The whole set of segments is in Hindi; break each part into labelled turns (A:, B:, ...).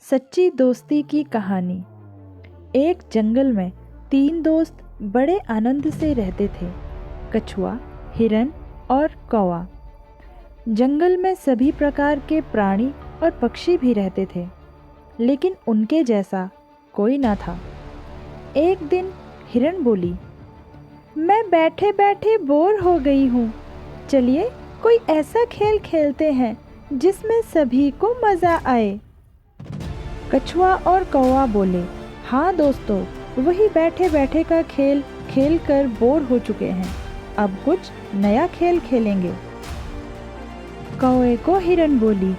A: सच्ची दोस्ती की कहानी। एक जंगल में 3 दोस्त बड़े आनंद से रहते थे। कछुआ, हिरन और कौवा। जंगल में सभी प्रकार के प्राणी और पक्षी भी रहते थे, लेकिन उनके जैसा कोई ना था। एक दिन हिरन बोली, मैं बैठे बैठे बोर हो गई हूँ। चलिए कोई ऐसा खेल खेलते हैं जिसमें सभी को मज़ा आए। कछुआ और कौवा बोले, हाँ दोस्तों, वही बैठे बैठे का खेल खेल कर बोर हो चुके हैं। अब कुछ नया खेल खेलेंगे। कौवे को हिरन बोली,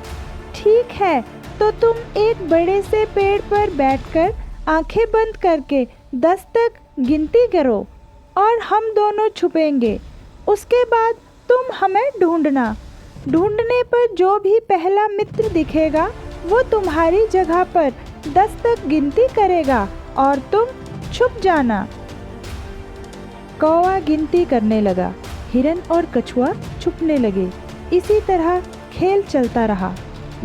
A: ठीक है, तो तुम एक बड़े से पेड़ पर बैठकर आंखें बंद करके 10 तक गिनती करो और हम दोनों छुपेंगे। उसके बाद तुम हमें ढूंढना। ढूंढने पर जो भी पहला मित्र दिखेगा वो तुम्हारी जगह पर 10 तक गिनती करेगा और तुम छुप जाना। कौवा गिनती करने लगा, हिरन और कछुआ छुपने लगे। इसी तरह खेल चलता रहा।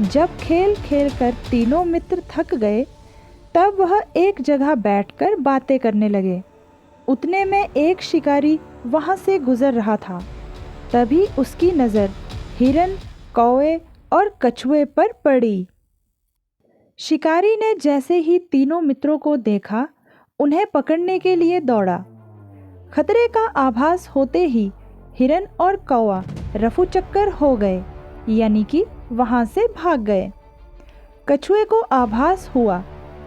A: जब खेल खेल कर तीनों मित्र थक गए, तब वह एक जगह बैठकर बातें करने लगे। उतने में एक शिकारी वहां से गुजर रहा था। तभी उसकी नज़र हिरन, कौवे और कछुए पर पड़ी। शिकारी ने जैसे ही तीनों मित्रों को देखा, उन्हें पकड़ने के लिए दौड़ा। खतरे का आभास होते ही हिरन और कौवा रफूचक्कर हो गए, यानी कि वहां से भाग गए। कछुए को आभास हुआ,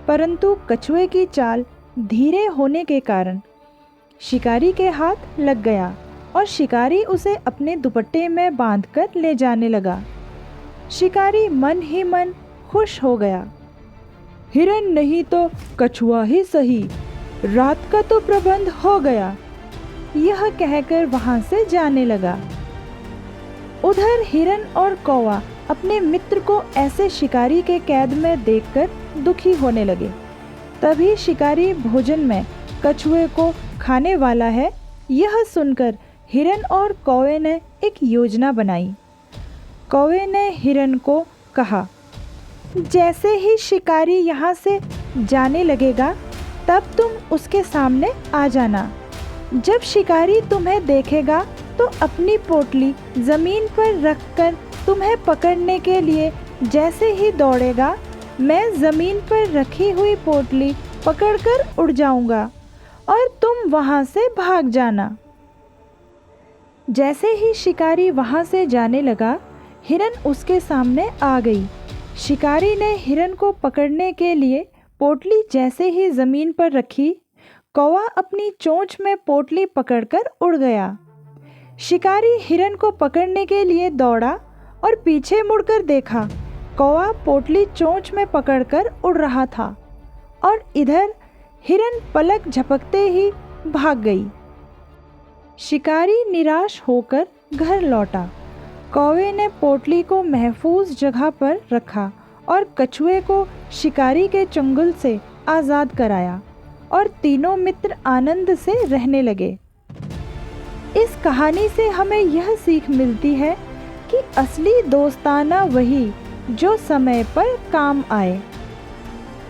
A: परंतु कछुए की चाल धीरे होने के कारण शिकारी के हाथ लग गया और शिकारी उसे अपने दुपट्टे में बांधकर ले जाने लगा। शिकारी मन ही मन खुश हो गया। हिरन नहीं तो कछुआ ही सही, रात का तो प्रबंध हो गया, यह कहकर वहां से जाने लगा। उधर हिरन और कौवा अपने मित्र को ऐसे शिकारी के कैद में देखकर दुखी होने लगे। तभी शिकारी भोजन में कछुए को खाने वाला है, यह सुनकर हिरन और कौवे ने एक योजना बनाई। कौवे ने हिरन को कहा, जैसे ही शिकारी यहाँ से जाने लगेगा, तब तुम उसके सामने आ जाना। जब शिकारी तुम्हें देखेगा तो अपनी पोटली ज़मीन पर रखकर तुम्हें पकड़ने के लिए जैसे ही दौड़ेगा, मैं ज़मीन पर रखी हुई पोटली पकड़कर उड़ जाऊंगा और तुम वहाँ से भाग जाना। जैसे ही शिकारी वहाँ से जाने लगा, हिरन उसके सामने आ गई। शिकारी ने हिरन को पकड़ने के लिए पोटली जैसे ही ज़मीन पर रखी, कौवा अपनी चोंच में पोटली पकड़कर उड़ गया। शिकारी हिरन को पकड़ने के लिए दौड़ा और पीछे मुड़कर देखा, कौवा पोटली चोंच में पकड़कर उड़ रहा था और इधर हिरन पलक झपकते ही भाग गई। शिकारी निराश होकर घर लौटा। कौवे ने पोटली को महफूज जगह पर रखा और कछुए को शिकारी के चंगुल से आज़ाद कराया और तीनों मित्र आनंद से रहने लगे। इस कहानी से हमें यह सीख मिलती है कि असली दोस्ताना वही जो समय पर काम आए।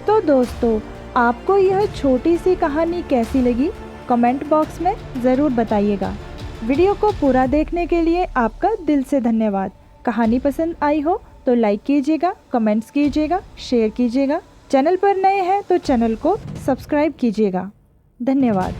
A: तो दोस्तों, आपको यह छोटी सी कहानी कैसी लगी, कमेंट बॉक्स में ज़रूर बताइएगा। वीडियो को पूरा देखने के लिए आपका दिल से धन्यवाद। कहानी पसंद आई हो तो लाइक कीजिएगा, कमेंट्स कीजिएगा, शेयर कीजिएगा। चैनल पर नए हैं तो चैनल को सब्सक्राइब कीजिएगा। धन्यवाद।